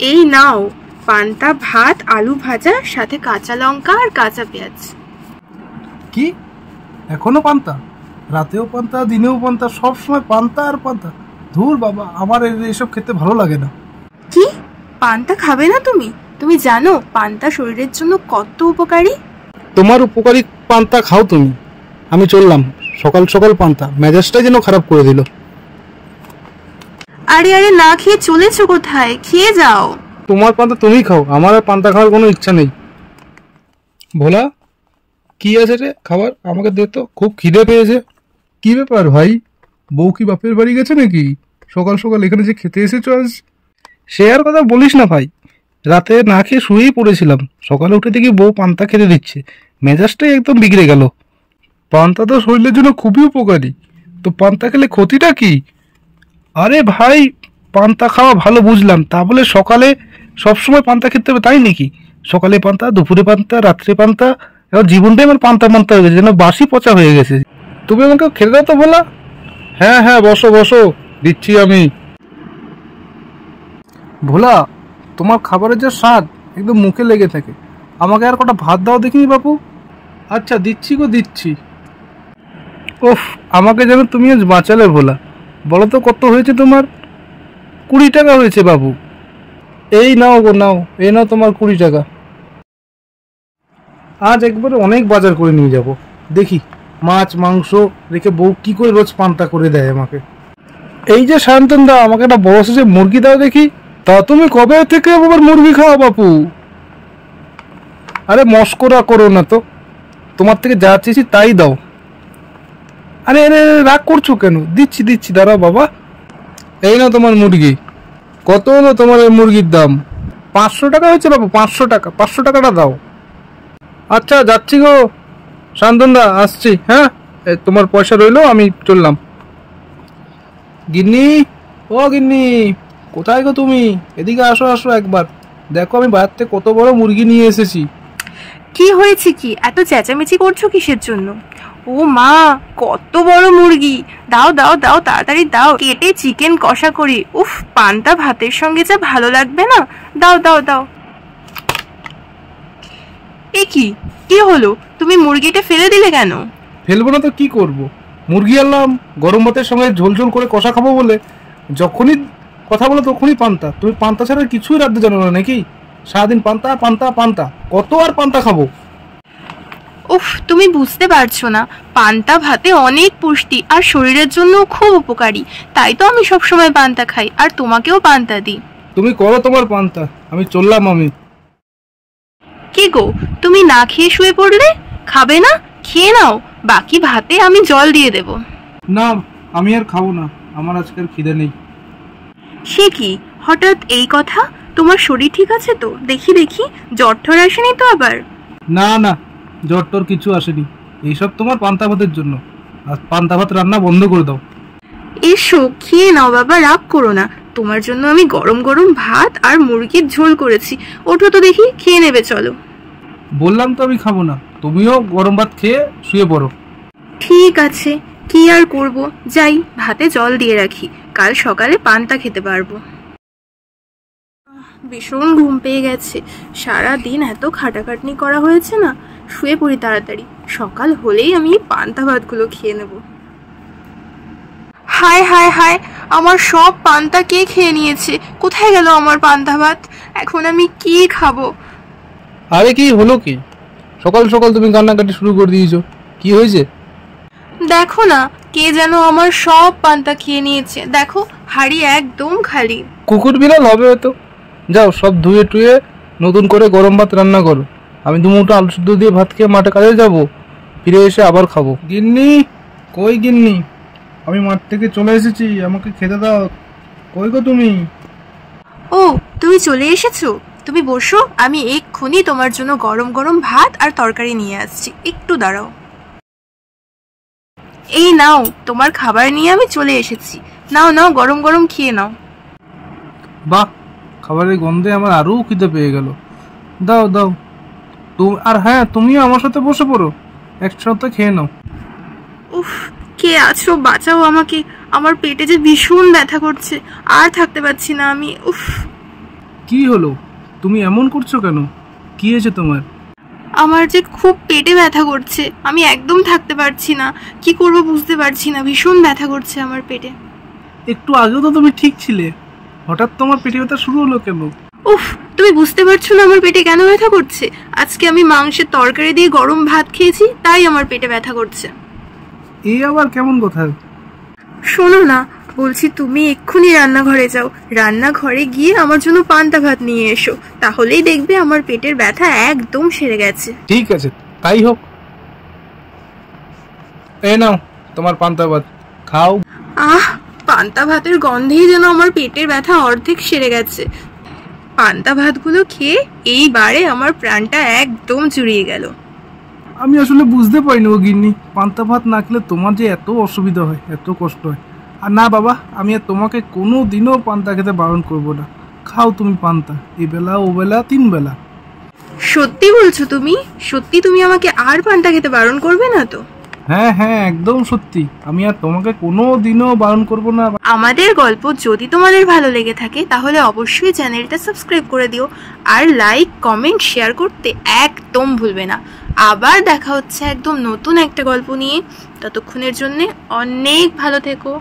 এই নাও পান্তা ভাত, আলু ভাজা, সাথে কাঁচা লঙ্কা আর কাঁচা পেঁয়াজ। কি এখনো পান্তা? রাতেও পান্তা, দিনেও পান্তা, সবসময় পান্তা আর পান্তা। ধুর বাবা, আমার এসব খেতে ভালো লাগে না। কি পান্তা খাবে না তুমি? তুমি জানো পান্তা শরীরের জন্য কত উপকারী? তোমার উপকারী পান্তা খাও তুমি, আমি চললাম। সকাল সকাল পান্তা, মেজাজটাই যেন খারাপ করে দিল। আরে আরে, না খেয়ে চলেছো কোথায়? খেয়ে যাও। তোমার পান্তা তুমি খাও, আমার আর পান্তা খাওয়ার কোনো ইচ্ছা নেই। ভোলা, কি আছে রে খাবার? আমাকে দে তো, খুব খিদে পেয়েছে। কি ব্যাপার ভাই, বউ কি বাপের বাড়ি গেছে নাকি? সকাল সকাল এখানে যে খেতে এসেছো আজ? সে আর কথা বলিস না ভাই, রাতে না খেয়ে শুয়েই পড়েছিলাম। সকালে উঠে দেখি বউ পান্তা খেতে দিচ্ছে, মেজাজটাই একদম বিগড়ে গেল। পান্তা তো শরীরের জন্য খুবই উপকারী, তো পান্তা খেলে ক্ষতিটা কি? আরে ভাই, পান্তা খাওয়া ভালো বুঝলাম, তা বলে সকালে সবসময় পান্তা খেতে হবে তাই নাকি? সকালে পান্তা, দুপুরে পান্তা, রাত্রে পান্তা, এবার জীবনটাই আমার পান্তা পান্তা হয়ে গেছে, যেন বাসি পচা হয়ে গেছে। তুমি আমাকে খেতে দাও তো বলা। হ্যাঁ হ্যাঁ, বসো বসো, দিচ্ছি আমি। ভোলা, তোমার খাবারের যা স্বাদ একদম মুখে লেগে থাকে। আমাকে আর কটা ভাত দাও দেখিনি বাপু। আচ্ছা দিচ্ছি গো, দিচ্ছি। ওফ, আমাকে যেন তুমি আজ বাঁচালে ভোলা। বলো তো কত হয়েছে তোমার? 20 টাকা হয়েছে বাবু। এই নাও গো নাও, এই নাও তোমার 20 টাকা। আজ একবারে অনেক বাজার করে নিয়ে যাব। দেখি মাছ মাংস রেখে বউ কি করে রোজ পান্তা করে দেয় আমাকে। এই যে শান্তন দা, আমাকে একটা বড় সাইজের মুরগি দাও দেখি। তা তুমি কবে থেকে আবার মুরগি খাওয়া বাপু? আরে মস্করা করো না তো, তোমার থেকে যা চেয়েছি তাই দাও। আরে আরে রাগ করছো কেন? দিচ্ছি দিচ্ছি, দাঁড়াও বাবা। এই না তোমার মুরগি। কত হলো তোমার এই মুরগির দাম? 500 টাকা হয়েছে বাবু, 500 টাকা। 500 টাকাটা দাও। আচ্ছা যাচ্ছি গো শান্তনদা, আসছি। হ্যাঁ, তোমার পয়সা রইলো, আমি চললাম। গিন্নি, ও গিন্নি, কোথায় গো তুমি? এদিকে আসো আসো একবার, দেখো আমি বাজার থেকে কত বড় মুরগি নিয়ে এসেছি। কি হয়েছে? কি এত চেঁচামেচি করছো কিসের জন্য? ও মা, কত বড় মুরগি! দাও দাও দাও, তাড়াতাড়ি দাও, কেটে চিকেন কষা করি। উফ, পান্তা ভাতের সঙ্গে যা ভালো লাগবে না। দাও দাও দাও। এ কি, কি হলো? তুমি মুরগিটা ফেলে দিলে কেন? ফেলবো না তো কি করব? মুরগি আনলাম গরম ভাতের সঙ্গে ঝোল ঝোল করে কষা খাবো বলে। যখনই কথা বলো তখনই পান্তা। তুমি পান্তা ছাড়া কিছুই রাখতে জানো না নাকি? সারাদিন পান্তা পান্তা পান্তা, কত আর পান্তা খাবো? উফ, তুমি বুঝতে পারছো না, পান্তা ভাতে অনেক পুষ্টি আর শরীরের জন্য খুব উপকারী। তাই তো আমি সবসময় পান্তা খাই আর তোমাকেও পান্তা দিই। তুমি করো তোমার পান্তা, আমি চললাম। আমি কি গো, তুমি না খেয়ে শুয়ে পড়লে? খাবে না? খেয়ে নাও, বাকি ভাতে আমি জল দিয়ে দেব। না, আমি আর খাবো না, আমার আজকের খিদে নেই। সে কি, হঠাৎ এই কথা? তোমার শরীর ঠিক আছে তো? দেখি দেখি, জ্বর ঠর আসেনি তো আবার? না না, জ্বর টর কিছু আসেনি। এইসব তোমার পান্তা ভাতের জন্য। আর পান্তা ভাত রান্না বন্ধ করে দাও। এসো খেয়ে নাও বাবা, রাগ করো না। তোমার জন্য আমি গরম গরম ভাত আর মুরগির ঝোল করেছি। ওঠো তো দেখি, খেয়ে নেবে চলো। বললাম তো আমি খাবো না, তুমিও গরম ভাত খেয়ে শুয়ে পড়ো। ঠিক আছে, কি আর করব, যাই ভাতে জল দিয়ে রাখি, কাল সকালে পান্তা খেতে পারবো। ভীষণ ঘুম পেয়ে গেছে, সারা দিন এত খাটাখাটনি করা হয়েছে না। শুয়ে পড়ি তাড়াতাড়ি, সকাল হলেই আমি পান্তা ভাতগুলো খেয়ে নেব। হায় হায় হায়, আমার সব পান্তা কে খেয়ে নিয়েছে? কোথায় গেল আমার পান্তা ভাত? এখন আমি কি খাবো? আরে কি হলো কি? সকাল সকাল তুমি কান্নাকাটি শুরু করে দিয়েছো, কি হয়েছে? দেখো না, কে যেন আমার সব পান্তা খেয়ে নিয়েছে। দেখো, হাঁড়ি একদম খালি। কুকুর বিড়াল হবে হয়তো। যাও, সব ধুয়ে টুয়ে নতুন করে গরম ভাত রান্না করো। আমি দুমুঠো আলু সিদ্ধ দিয়ে ভাত খেয়ে মাঠে কাজে যাবো, ফিরে এসে আবার খাবো। গিন্নি, কই গিন্নি? আমি মাঠ থেকে চলে এসেছি, আমাকে খেতে দাও। কই গো তুমি? ও, তুমি চলে এসেছো? তুমি বসো, আমি এক্ষুনি তোমার জন্য গরম গরম ভাত আর তরকারি নিয়ে আসছি, একটু দাঁড়াও। এই নাও, তোমার খাবার নিয়ে আমি চলে এসেছি। নাও নাও, গরম গরম খেয়ে নাও। বাহ, খাবারের গন্ধে আমার আরও খিদে পেয়ে গেল। দাও দাও। আর হ্যাঁ, তুমিও আমার সাথে বসে পড়ো, একসাথে খেয়ে নাও। উফ, কে আছো? বাঁচাও আমাকে, আমার পেটে যে ভীষণ ব্যথা করছে, আর থাকতে পারছি না আমি। উফ। কি হলো? তুমি এমন করছো কেন? কি হয়েছে তোমার? আমার যে খুব পেটে ব্যথা করছে, আমি একদম থাকতে পারছি না। কি করব বুঝতে পারছি না, ভীষণ ব্যথা করছে আমার পেটে। একটু আগেও তো তুমি ঠিক ছিলে, হঠাৎ তোমার পেটে ব্যথা শুরু হলো কেন? উফ, তুমি বুঝতে পারছো না আমার পেটে কেন ব্যথা করছে? আজকে আমি মাংসের তরকারি দিয়ে গরম ভাত খেয়েছি, তাই আমার পেটে ব্যথা করছে। এই আবার কেমন কথা? শোনো না, বলছি তুমি এক্ষুনি রান্নাঘরে যাও, রান্নাঘরে গিয়ে আমার জন্য পান্তা ভাত নিয়ে এসো, তাহলেই দেখবে আমার পেটের ব্যথা একদম সেরে গেছে। ঠিক আছে, তাই হোক। এই নাও তোমার পান্তা ভাত, খাও। আহ, পান্তা ভাতের গন্ধেই যেন আমার পেটের ব্যথা অর্ধেক সেরে গেছে। পান্তা ভাতগুলো খেয়ে এইবারে আমার প্রাণটা একদম জুড়িয়ে গেল। আমি আসলে বুঝতে পারিনি ও গিন্নি, পান্তা ভাত না খেলে তোমার যে এত অসুবিধা হয়, এত কষ্ট হয়। আর না বাবা, আমি আর তোমাকে কোনো দিনও পান্তা খেতে বারণ করবো না। খাও তুমি পান্তা, এবেলা ও বেলা 3 বেলা। সত্যি বলছো তুমি? সত্যি তুমি আমাকে আর পান্তা খেতে বারণ করবে না তো? হ্যাঁ হ্যাঁ, একদম সত্যি, আমি আর তোমাকে কোনো দিনও বারণ করবো না। আমাদের গল্প যদি তোমাদের ভালো লেগে থাকে তাহলে অবশ্যই চ্যানেলটা সাবস্ক্রাইব করে দিও, আর লাইক কমেন্ট শেয়ার করতে একদম ভুলবে না। আবার দেখা হচ্ছে একদম নতুন একটা গল্প নিয়ে, ততক্ষণের জন্য অনেক ভালো থেকো।